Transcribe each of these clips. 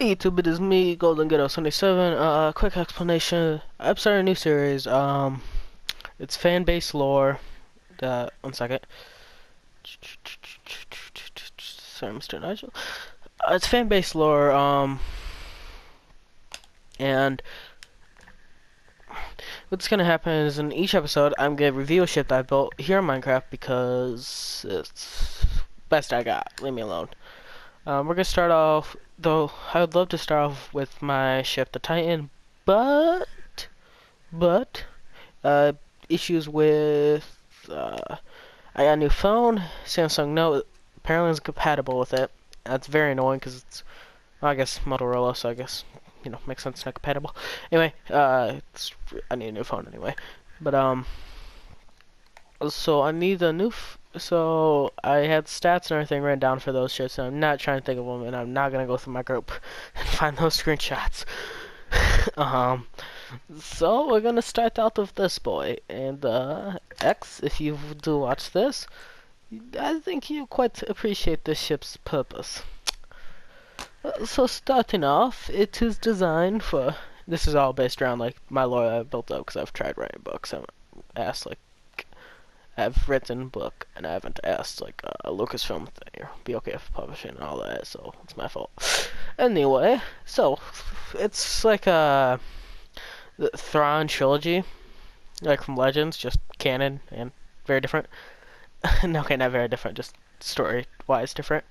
YouTube, it is me, Golden Ghetto 77. Quick explanation. I'm starting a new series. It's fan-based lore. One second. Sorry, Mr. Nigel. It's fan-based lore. And what's gonna happen is in each episode, I'm gonna review a ship that I built here in Minecraft because it's best I got. Leave me alone. We're gonna start off, though I would love to start off with my ship, the Titan, but uh, issues with I got a new phone, Samsung Note apparently is compatible with it. That's very annoying because it's, well, I guess Motorola, so I guess makes sense, not compatible. Anyway, I need a new phone anyway, but so I need a new. So I had stats and everything written down for those shits, and I'm not trying to think of them, and I'm not gonna go through my group and find those screenshots. um, so we're gonna start out with this boy, and X, if you do watch this, I think you quite appreciate this ship's purpose. So starting off, it is designed for. This is all based around like my lore I built up because I've tried writing books. I'm asked like. I've written a book and I haven't asked like a Lucasfilm thing or BOKF publishing and all that, so it's my fault. Anyway, so it's like the Thrawn trilogy, like from Legends, just canon and very different. Okay, not very different, just story-wise different.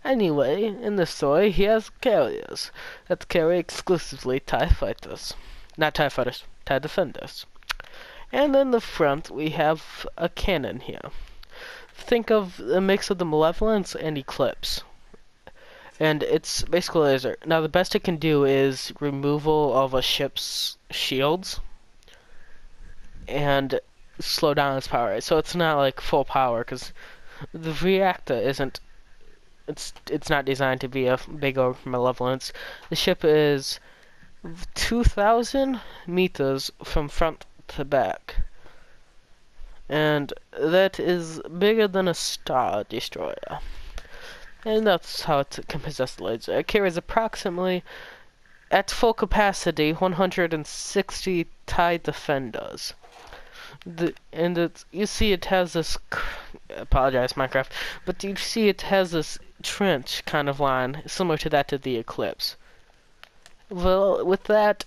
Anyway, in this story, he has carriers that carry exclusively TIE fighters. Not TIE fighters, TIE defenders. And in the front, we have a cannon here. Think of a mix of the Malevolence and Eclipse. And it's basically a laser. Now, the best it can do is removal of a ship's shields and slow down its power rate. So it's not like full power, because the reactor isn't. It's not designed to be a big Malevolence. The ship is 2,000 meters from front to back, and that is bigger than a Star Destroyer, and that's how it can possess the laser. It carries approximately, at full capacity, 160 TIE Defenders. You see it has this, apologize Minecraft, but you see it has this trench kind of line, similar to that of the Eclipse. Well, with that,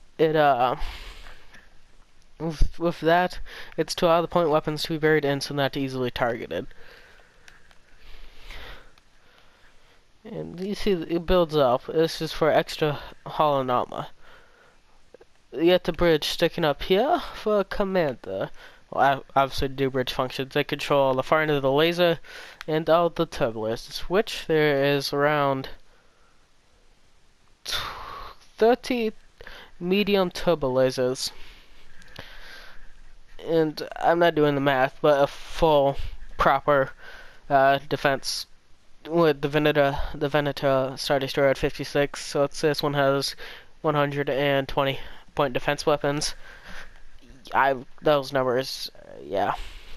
with that, it's to allow the point weapons to be buried in so not easily targeted. And you see it builds up. This is for extra holonoma. You get the bridge sticking up here for a commander. Well, obviously to do bridge functions. They control the far end of the laser and all the turbulars, which there is around 30 medium turbo lasers. And I'm not doing the math, but a full, proper defense with the Venator Star Destroyer at 56. So it's this one has 120 point defense weapons. Those numbers, yeah.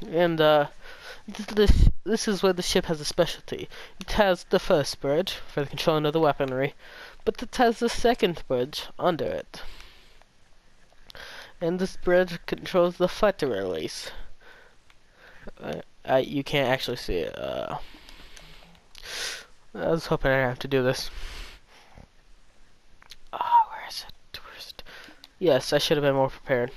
And this is where the ship has a specialty. It has the first bridge for the controlling of the weaponry, but it has the second bridge under it. And this bridge controls the fighter release. You can't actually see it. I was hoping I didn't have to do this. Where is it? Yes, I should have been more prepared.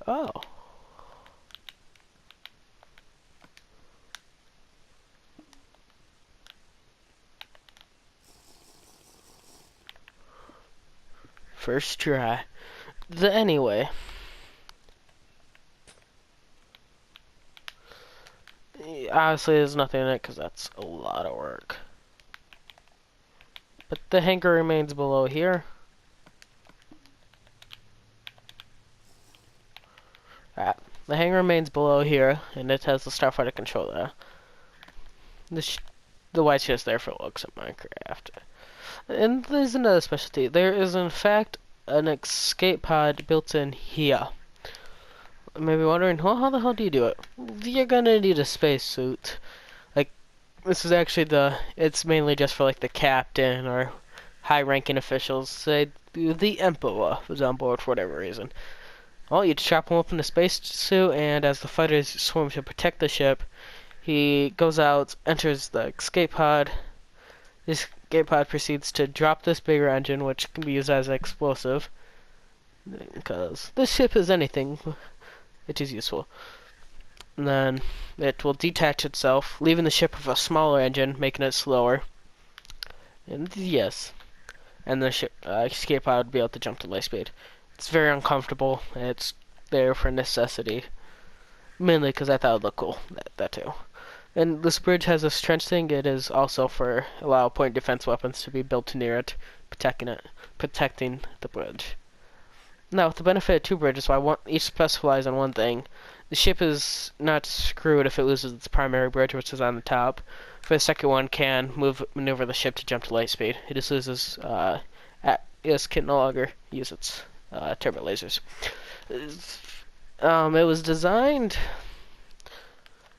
Oh. First try. Anyway. Honestly, there's nothing in it because that's a lot of work. But the hangar remains below here. The hangar remains below here, and it has the Starfighter controller. The white shit's there for looks at Minecraft. And there's another specialty. There is, in fact, an escape pod built in here. Maybe wondering, well, how the hell do you do it? You're gonna need a spacesuit. Like, this is actually it's mainly just for like the captain or high-ranking officials. Say the Emperor was on board for whatever reason. Well, you strap him up in a spacesuit, and as the fighters swarm to protect the ship, he goes out, enters the escape pod. This escape pod proceeds to drop this bigger engine, which can be used as an explosive. Because this ship is anything, it is useful. And then it will detach itself, leaving the ship with a smaller engine, making it slower. And yes, and the ship, escape pod would be able to jump to light speed. It's very uncomfortable. It's there for necessity, mainly because I thought it would look cool. That too. And this bridge has a trench thing. It is also for allow point defense weapons to be built near it, protecting the bridge. Now, with the benefit of two bridges, each specialize on one thing. The ship is not screwed if it loses its primary bridge, which is on the top. For the second one, can maneuver the ship to jump to light speed. It just loses. It can no longer use its turbo lasers. It was designed.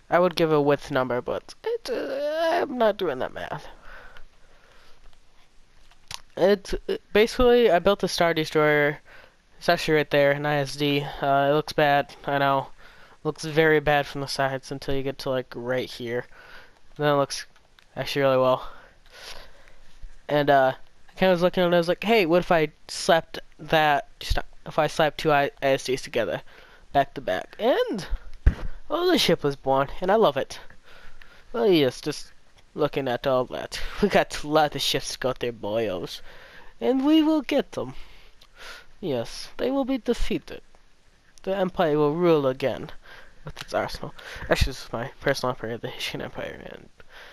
I would give a width number, but I'm not doing that math. Basically, I built a Star Destroyer. It's actually right there, an ISD. It looks bad, I know. It looks very bad from the sides until you get to like right here. Then it looks actually really well. And I kind of was looking at it, I was like, hey, what if I slapped two ISDs together, back to back? And the ship was born, and I love it. Well, yes, just looking at all that. We got a lot of ships to go through, boyos. And we will get them. Yes, they will be defeated. The Empire will rule again with its arsenal. Actually, this is my personal opinion of the Haitian Empire, and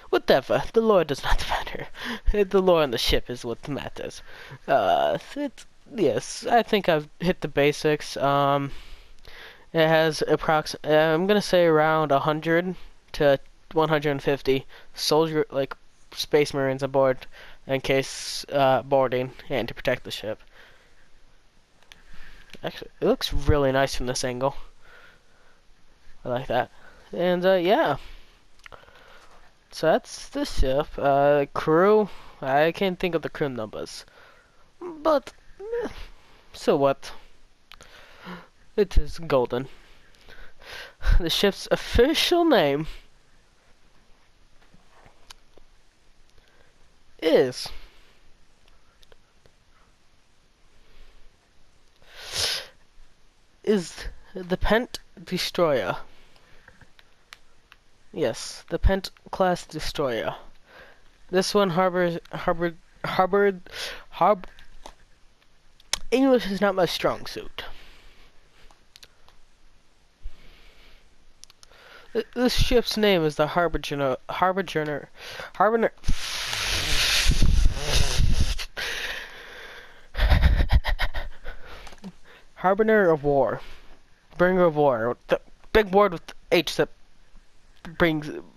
whatever. The lore does not matter. The lore on the ship is what matters. Yes, I think I've hit the basics. It has I'm gonna say around 100 to 150 soldier, like space marines aboard in case boarding and to protect the ship. Actually, it looks really nice from this angle. I like that. And yeah. So that's the ship. Crew, I can't think of the crew numbers. But, so what? It is golden. The ship's official name is the Pent Destroyer. Yes, the Pent class destroyer. This one English is not my strong suit. This ship's name is the Harbinger of War. Bringer of War. The big word with H that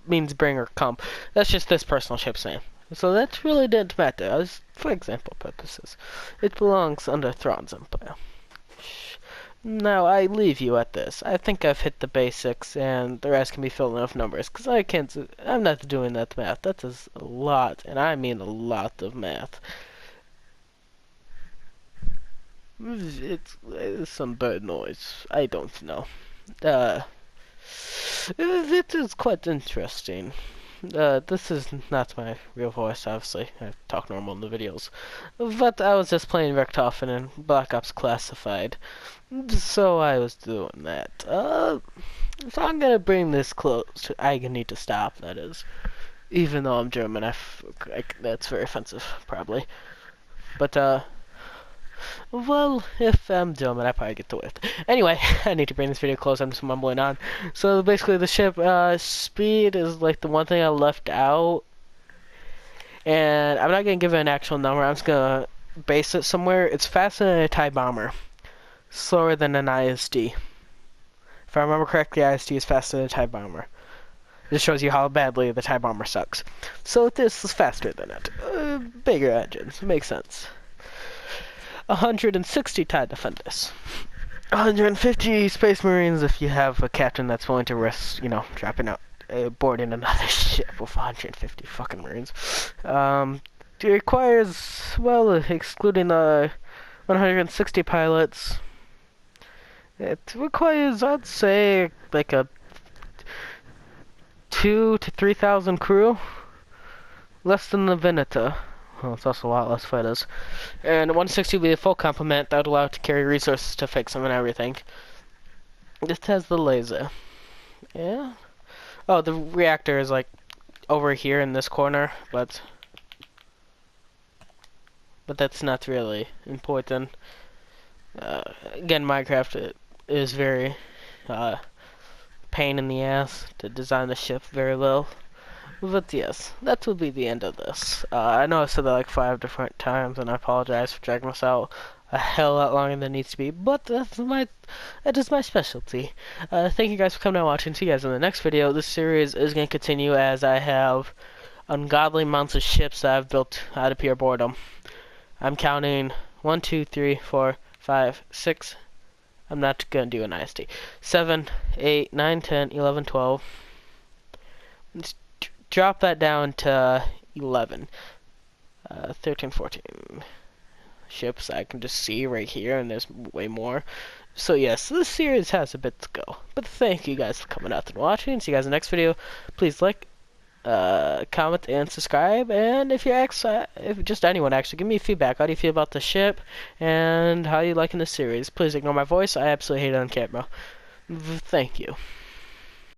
means bringer come. That's just this personal ship's name. So that really didn't matter, as for example purposes. It belongs under Thrawn's Empire. Now I leave you at this. I think I've hit the basics, and the rest can be filled in with numbers, because I'm not doing that math. That is a lot, and I mean a lot of math. It's some bird noise. I don't know. It is quite interesting. This is not my real voice, obviously. I talk normal in the videos. But I was just playing Richtofen in Black Ops Classified. So I was doing that. So I'm gonna bring this close. I need to stop, that is. Even though I'm German, that's very offensive, probably. But, well, if I'm German, I probably get to it. Anyway, I need to bring this video close. I'm just mumbling on. So basically, the ship speed is like the one thing I left out, and I'm not gonna give it an actual number. I'm just gonna base it somewhere. It's faster than a TIE bomber, slower than an ISD. If I remember correctly, ISD is faster than a TIE bomber. It just shows you how badly the TIE bomber sucks. So this is faster than it. Bigger engines, makes sense. 160 TIE Defenders. 150 Space Marines if you have a captain that's willing to risk, dropping out, boarding another ship with 150 fucking Marines. It requires, well, excluding the 160 pilots, it requires, I'd say, like a 2,000 to 3,000 crew. Less than the Veneto. Well, it's also a lot less fighters. And 160 will be a full complement that would allow it to carry resources to fix them and everything. This has the laser. Yeah. Oh, the reactor is like over here in this corner, but that's not really important. Again, Minecraft is very pain in the ass to design the ship very well. But yes, that will be the end of this. I know I said that like 5 different times, and I apologize for dragging this out a hell lot longer than it needs to be, but that is my specialty. Thank you guys for coming out and watching. See you guys in the next video. This series is going to continue as I have ungodly amounts of ships that I've built out of pure boredom. I'm counting 1, 2, 3, 4, 5, 6. I'm not going to do an IST. 7, 8, 9, 10, 11, 12. Let's drop that down to 11. 13, 14 ships I can just see right here, and there's way more. So yes, this series has a bit to go. But thank you guys for coming out and watching. See you guys in the next video. Please like, comment, and subscribe. And if just anyone actually, give me feedback. How do you feel about the ship, and how you liking the series? Please ignore my voice. I absolutely hate it on camera. Thank you.